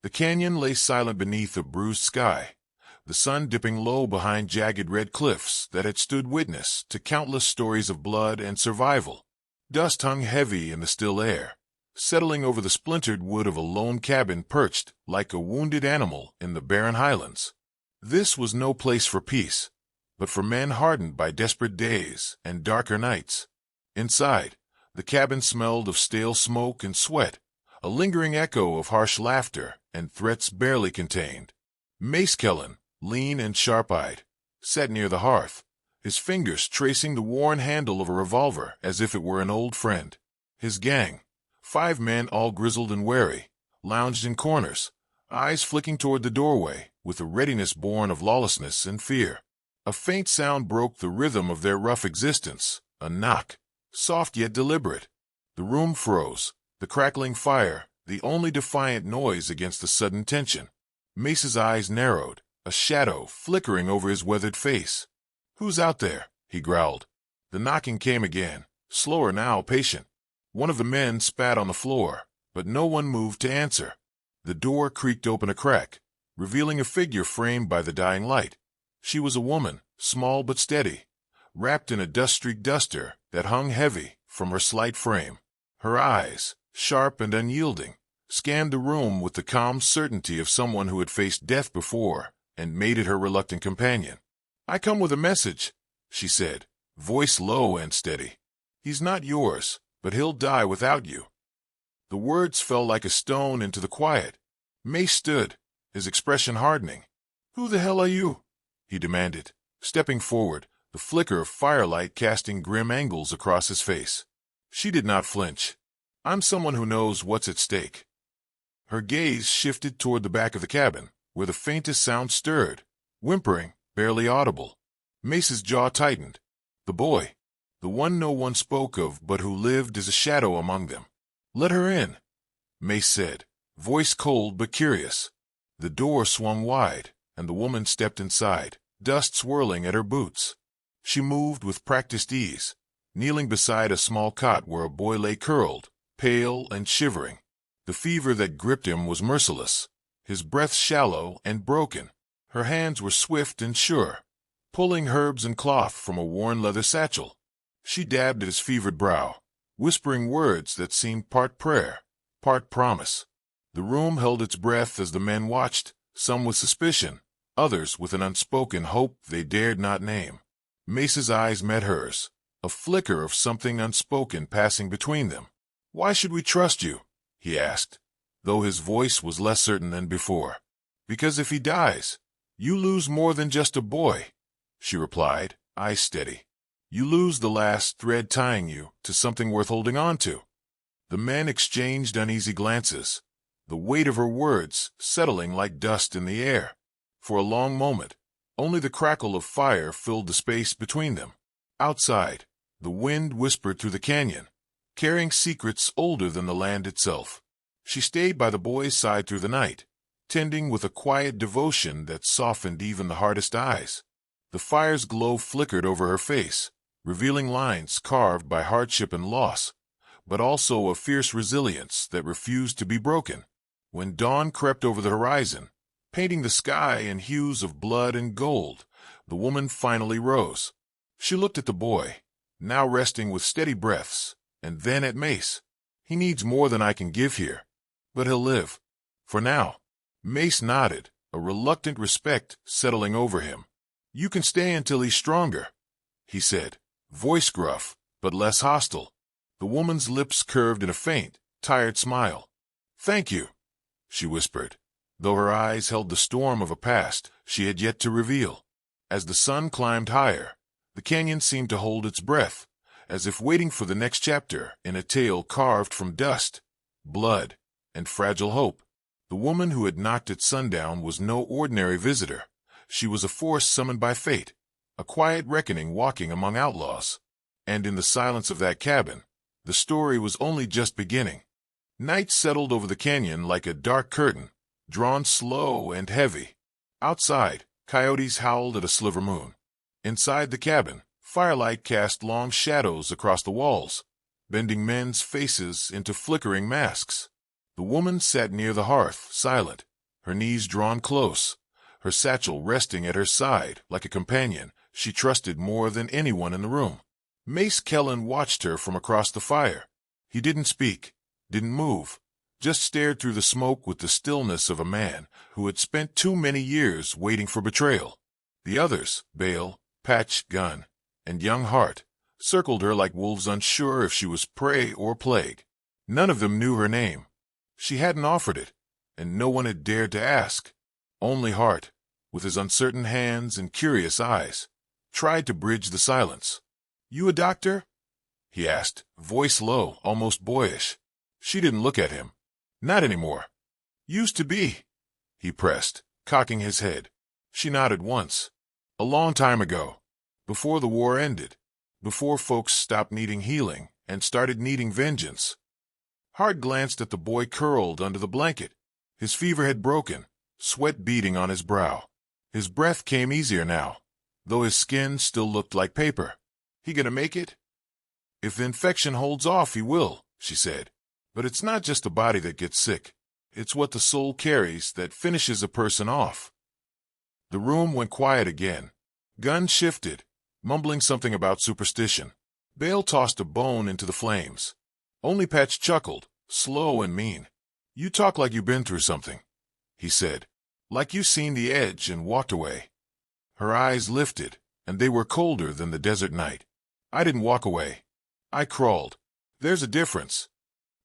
The canyon lay silent beneath a bruised sky, the sun dipping low behind jagged red cliffs that had stood witness to countless stories of blood and survival. Dust hung heavy in the still air, settling over the splintered wood of a lone cabin perched like a wounded animal in the barren highlands. This was no place for peace, but for men hardened by desperate days and darker nights. Inside, the cabin smelled of stale smoke and sweat, a lingering echo of harsh laughter and threats barely contained. Mace Kellen, lean and sharp-eyed, sat near the hearth, his fingers tracing the worn handle of a revolver as if it were an old friend. His gang, 5 men all grizzled and wary, lounged in corners, eyes flicking toward the doorway with a readiness born of lawlessness and fear. A faint sound broke the rhythm of their rough existence, a knock, soft yet deliberate. The room froze, the crackling fire, the only defiant noise against the sudden tension. Mace's eyes narrowed, a shadow flickering over his weathered face. "Who's out there?" he growled. The knocking came again, slower now, patient. One of the men spat on the floor, but no one moved to answer. The door creaked open a crack, revealing a figure framed by the dying light. She was a woman, small but steady, wrapped in a dust-streaked duster that hung heavy from her slight frame. Her eyes, sharp and unyielding, scanned the room with the calm certainty of someone who had faced death before and made it her reluctant companion. "I come with a message," she said, voice low and steady. "He's not yours, but he'll die without you." The words fell like a stone into the quiet. Mace stood, his expression hardening. "Who the hell are you?" he demanded, stepping forward, the flicker of firelight casting grim angles across his face. She did not flinch. "I'm someone who knows what's at stake." Her gaze shifted toward the back of the cabin, where the faintest sound stirred, whimpering, barely audible. Mace's jaw tightened. The boy, the one no one spoke of but who lived as a shadow among them. "Let her in," Mace said, voice cold but curious. The door swung wide, and the woman stepped inside, dust swirling at her boots. She moved with practiced ease, kneeling beside a small cot where a boy lay curled, pale and shivering. The fever that gripped him was merciless, his breath shallow and broken. Her hands were swift and sure, pulling herbs and cloth from a worn leather satchel. She dabbed at his fevered brow, whispering words that seemed part prayer, part promise. The room held its breath as the men watched, some with suspicion, others with an unspoken hope they dared not name. Mace's eyes met hers, a flicker of something unspoken passing between them. "Why should we trust you?" he asked, though his voice was less certain than before. "Because if he dies, you lose more than just a boy," she replied, eyes steady. "You lose the last thread tying you to something worth holding on to." The men exchanged uneasy glances, the weight of her words settling like dust in the air. For a long moment, only the crackle of fire filled the space between them. Outside, the wind whispered through the canyon, carrying secrets older than the land itself. She stayed by the boy's side through the night, tending with a quiet devotion that softened even the hardest eyes. The fire's glow flickered over her face, revealing lines carved by hardship and loss, but also a fierce resilience that refused to be broken. When dawn crept over the horizon, painting the sky in hues of blood and gold, the woman finally rose. She looked at the boy, now resting with steady breaths, and then at Mace. "He needs more than I can give here, but he'll live. For now." Mace nodded, a reluctant respect settling over him. "You can stay until he's stronger," he said, voice gruff, but less hostile. The woman's lips curved in a faint, tired smile. "Thank you," she whispered, though her eyes held the storm of a past she had yet to reveal. As the sun climbed higher, the canyon seemed to hold its breath, as if waiting for the next chapter in a tale carved from dust, blood, and fragile hope. The woman who had knocked at sundown was no ordinary visitor. She was a force summoned by fate, a quiet reckoning walking among outlaws. And in the silence of that cabin, the story was only just beginning. Night settled over the canyon like a dark curtain, drawn slow and heavy. Outside, coyotes howled at a sliver moon. Inside the cabin, firelight cast long shadows across the walls, bending men's faces into flickering masks. The woman sat near the hearth, silent, her knees drawn close, her satchel resting at her side like a companion she trusted more than anyone in the room. Mace Kellen watched her from across the fire. He didn't speak, didn't move, just stared through the smoke with the stillness of a man who had spent too many years waiting for betrayal. The others, Bale, Patch, Gunn, and young Hart, circled her like wolves unsure if she was prey or plague. None of them knew her name. She hadn't offered it, and no one had dared to ask. Only Hart, with his uncertain hands and curious eyes, tried to bridge the silence. "You a doctor?" he asked, voice low, almost boyish. She didn't look at him. "Not anymore." "Used to be," he pressed, cocking his head. She nodded once. "A long time ago. Before the war ended. Before folks stopped needing healing and started needing vengeance." Hart glanced at the boy curled under the blanket. His fever had broken, sweat beading on his brow. His breath came easier now, though his skin still looked like paper. "He gonna make it?" "If the infection holds off, he will," she said. "But it's not just the body that gets sick. It's what the soul carries that finishes a person off." The room went quiet again. Gunn shifted, mumbling something about superstition. Bale tossed a bone into the flames. Only Patch chuckled, slow and mean. "You talk like you've been through something," he said. "Like you've seen the edge and walked away." Her eyes lifted, and they were colder than the desert night. "I didn't walk away. I crawled. There's a difference."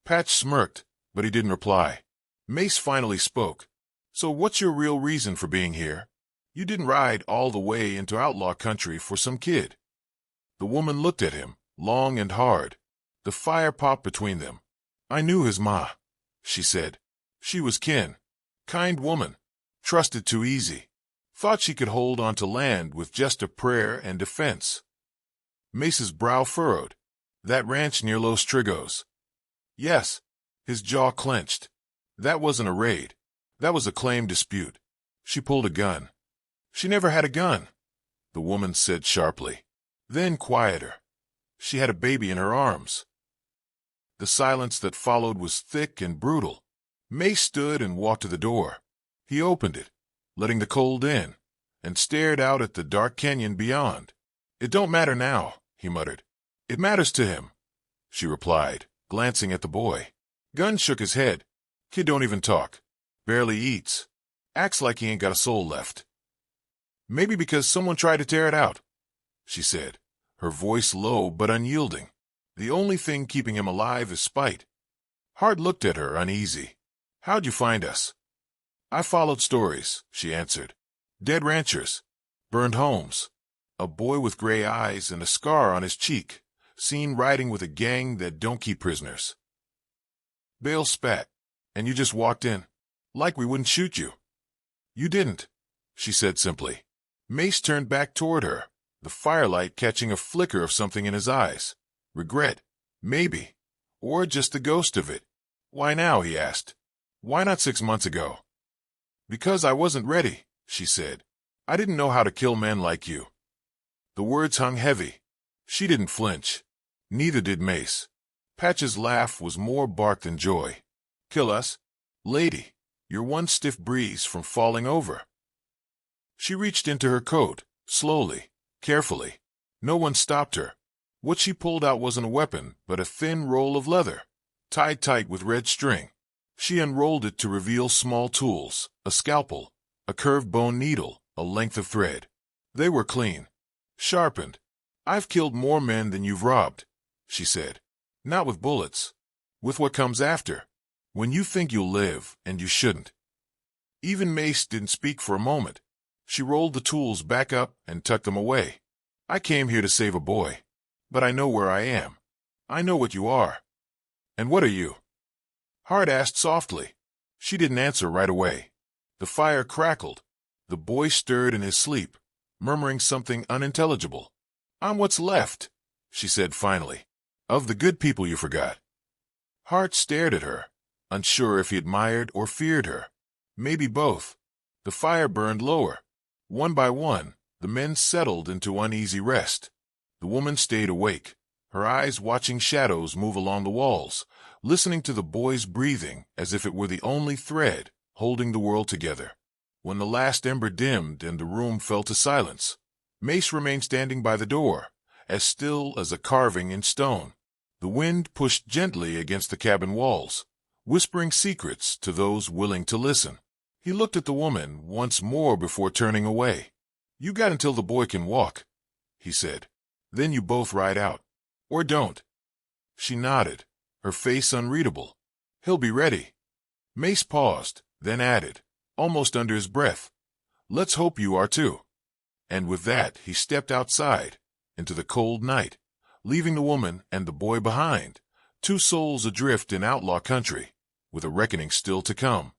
Patch smirked, but he didn't reply. Mace finally spoke. "So what's your real reason for being here? You didn't ride all the way into outlaw country for some kid." The woman looked at him, long and hard. The fire popped between them. "I knew his ma," she said. "She was kin. Kind woman. Trusted too easy. Thought she could hold on to land with just a prayer and defense." Mace's brow furrowed. "That ranch near Los Trigos?" "Yes." His jaw clenched. "That wasn't a raid. That was a claim dispute. She pulled a gun." "She never had a gun," the woman said sharply. Then quieter. "She had a baby in her arms." The silence that followed was thick and brutal. Mace stood and walked to the door. He opened it, letting the cold in, and stared out at the dark canyon beyond. "It don't matter now," he muttered. "It matters to him," she replied, glancing at the boy. Gunn shook his head. "Kid don't even talk. Barely eats. Acts like he ain't got a soul left." "Maybe because someone tried to tear it out," she said, her voice low but unyielding. "The only thing keeping him alive is spite." Hart looked at her, uneasy. "How'd you find us?" "I followed stories," she answered. "Dead ranchers. Burned homes. A boy with gray eyes and a scar on his cheek, seen riding with a gang that don't keep prisoners." Bale spat. "And you just walked in? Like we wouldn't shoot you." "You didn't," she said simply. Mace turned back toward her, the firelight catching a flicker of something in his eyes. Regret, maybe, or just the ghost of it. "Why now?" he asked. "Why not 6 months ago?" "Because I wasn't ready," she said. "I didn't know how to kill men like you." The words hung heavy. She didn't flinch. Neither did Mace. Patch's laugh was more bark than joy. "Kill us? Lady, you're one stiff breeze from falling over." She reached into her coat, slowly, carefully. No one stopped her. What she pulled out wasn't a weapon, but a thin roll of leather, tied tight with red string. She unrolled it to reveal small tools, a scalpel, a curved bone needle, a length of thread. They were clean, sharpened. "I've killed more men than you've robbed," she said. "Not with bullets. With what comes after. When you think you'll live, and you shouldn't." Even Mace didn't speak for a moment. She rolled the tools back up and tucked them away. "I came here to save a boy. But I know where I am. I know what you are." "And what are you?" Hart asked softly. She didn't answer right away. The fire crackled. The boy stirred in his sleep, murmuring something unintelligible. "I'm what's left," she said finally, "of the good people you forgot." Hart stared at her, unsure if he admired or feared her. Maybe both. The fire burned lower. One by one, the men settled into uneasy rest. The woman stayed awake, her eyes watching shadows move along the walls, listening to the boy's breathing as if it were the only thread holding the world together. When the last ember dimmed and the room fell to silence, Mace remained standing by the door, as still as a carving in stone. The wind pushed gently against the cabin walls, whispering secrets to those willing to listen. He looked at the woman once more before turning away. "You got until the boy can walk," he said. "Then you both ride out. Or don't." She nodded, her face unreadable. "He'll be ready." Mace paused, then added, almost under his breath, "Let's hope you are too." And with that he stepped outside, into the cold night, leaving the woman and the boy behind, two souls adrift in outlaw country, with a reckoning still to come.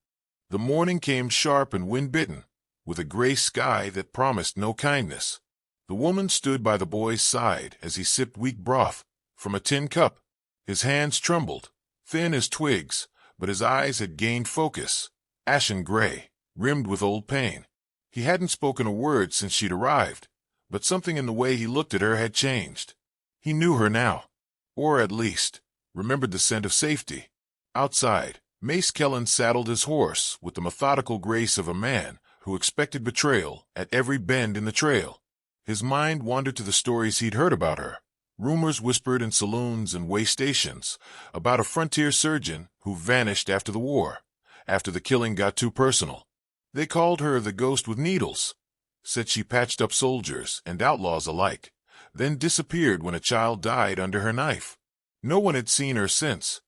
The morning came sharp and wind-bitten, with a gray sky that promised no kindness. The woman stood by the boy's side as he sipped weak broth from a tin cup. His hands trembled, thin as twigs, but his eyes had gained focus, ashen gray, rimmed with old pain. He hadn't spoken a word since she'd arrived, but something in the way he looked at her had changed. He knew her now, or at least, remembered the scent of safety. Outside, Mace Kellen saddled his horse with the methodical grace of a man who expected betrayal at every bend in the trail. His mind wandered to the stories he'd heard about her, rumors whispered in saloons and way stations about a frontier surgeon who vanished after the war, after the killing got too personal. They called her the ghost with needles, said she patched up soldiers and outlaws alike, then disappeared when a child died under her knife. No one had seen her since,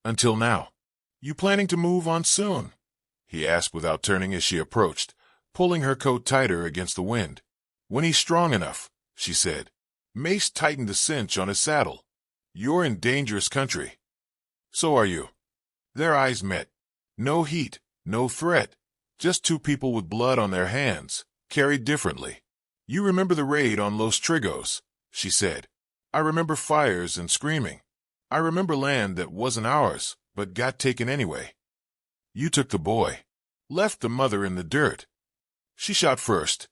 until now. "You planning to move on soon?" he asked without turning as she approached, pulling her coat tighter against the wind. "When he's strong enough," she said. Mace tightened the cinch on his saddle. "You're in dangerous country." "So are you." Their eyes met. No heat, no threat, just two people with blood on their hands, carried differently. "You remember the raid on Los Trigos," she said. "I remember fires and screaming. I remember land that wasn't ours, but got taken anyway. You took the boy, left the mother in the dirt." "She shot first,"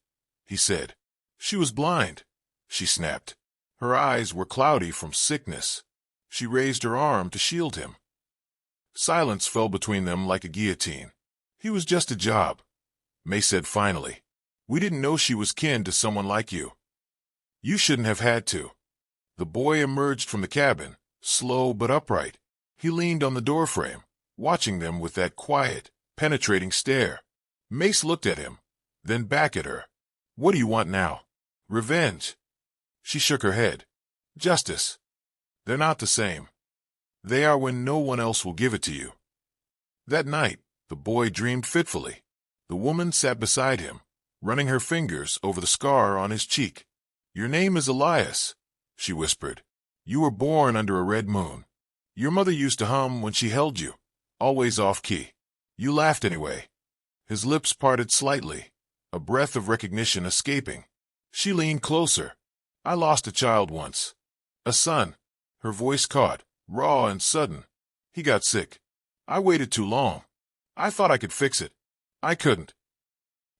he said. "She was blind," she snapped. Her eyes were cloudy from sickness. She raised her arm to shield him. Silence fell between them like a guillotine. "He was just a job," May said finally. "We didn't know she was kin to someone like you. You shouldn't have had to." The boy emerged from the cabin, slow but upright. He leaned on the doorframe, watching them with that quiet, penetrating stare. Mace looked at him, then back at her. "What do you want now?" "Revenge." She shook her head. "Justice. They're not the same. They are when no one else will give it to you." That night, the boy dreamed fitfully. The woman sat beside him, running her fingers over the scar on his cheek. "Your name is Elias," she whispered. "You were born under a red moon. Your mother used to hum when she held you, always off-key. You laughed anyway." His lips parted slightly, a breath of recognition escaping. She leaned closer. "I lost a child once. A son." Her voice caught, raw and sudden. "He got sick. I waited too long. I thought I could fix it. I couldn't."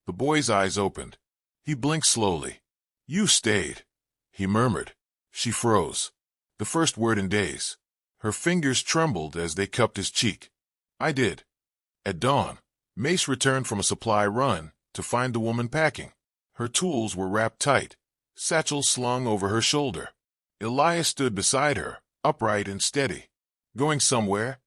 The boy's eyes opened. He blinked slowly. "You stayed," he murmured. She froze. The first word in days. Her fingers trembled as they cupped his cheek. "I did." At dawn, Mace returned from a supply run to find the woman packing. Her tools were wrapped tight, satchel slung over her shoulder. Elias stood beside her, upright and steady. "Going somewhere?"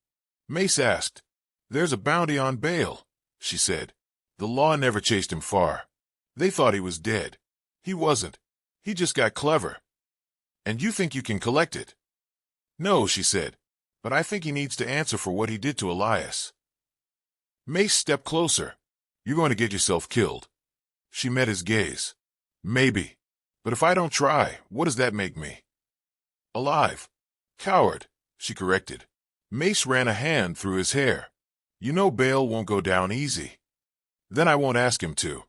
Mace asked. "There's a bounty on bail," she said. "The law never chased him far. They thought he was dead. He wasn't. He just got clever." "And you think you can collect it?" "No," she said, "but I think he needs to answer for what he did to Elias." Mace stepped closer. "You're going to get yourself killed." She met his gaze. "Maybe. But if I don't try, what does that make me?" "Alive." "Coward," she corrected. Mace ran a hand through his hair. "You know bail won't go down easy." "Then I won't ask him to."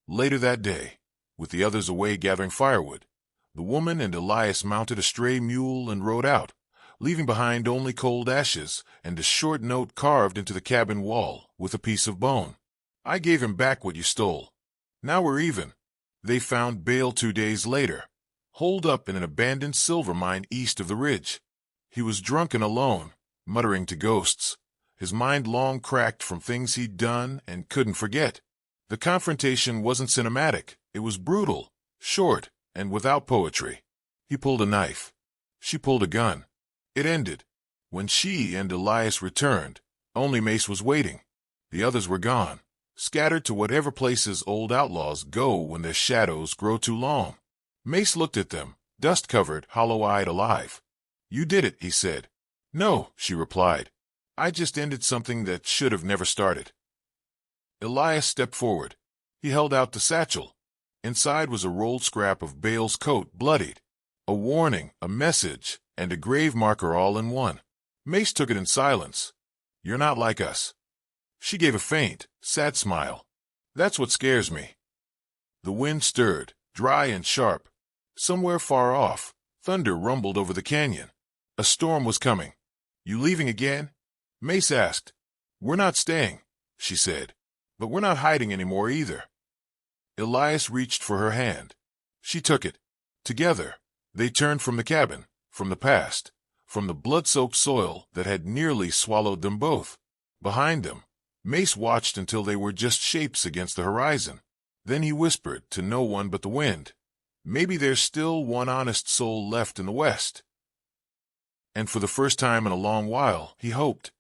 Later that day, with the others away gathering firewood, the woman and Elias mounted a stray mule and rode out, leaving behind only cold ashes and a short note carved into the cabin wall with a piece of bone. "I gave him back what you stole. Now we're even." They found bail 2 days later, holed up in an abandoned silver mine east of the ridge. He was drunk and alone, muttering to ghosts, his mind long cracked from things he'd done and couldn't forget. The confrontation wasn't cinematic. It was brutal, short, and without poetry. He pulled a knife. She pulled a gun. It ended. When she and Elias returned, only Mace was waiting. The others were gone, scattered to whatever places old outlaws go when their shadows grow too long. Mace looked at them, dust-covered, hollow-eyed, alive. "You did it," he said. "No," she replied. "I just ended something that should have never started." Elias stepped forward. He held out the satchel. Inside was a rolled scrap of Bale's coat, bloodied. A warning, a message, and a grave marker all in one. Mace took it in silence. "You're not like us." She gave a faint, sad smile. "That's what scares me." The wind stirred, dry and sharp. Somewhere far off, thunder rumbled over the canyon. A storm was coming. "You leaving again?" Mace asked. "We're not staying," she said. "But we're not hiding anymore either." Elias reached for her hand. She took it. Together, they turned from the cabin, from the past, from the blood-soaked soil that had nearly swallowed them both. Behind them, Mace watched until they were just shapes against the horizon. Then he whispered to no one but the wind, "Maybe there's still one honest soul left in the West." And for the first time in a long while, he hoped.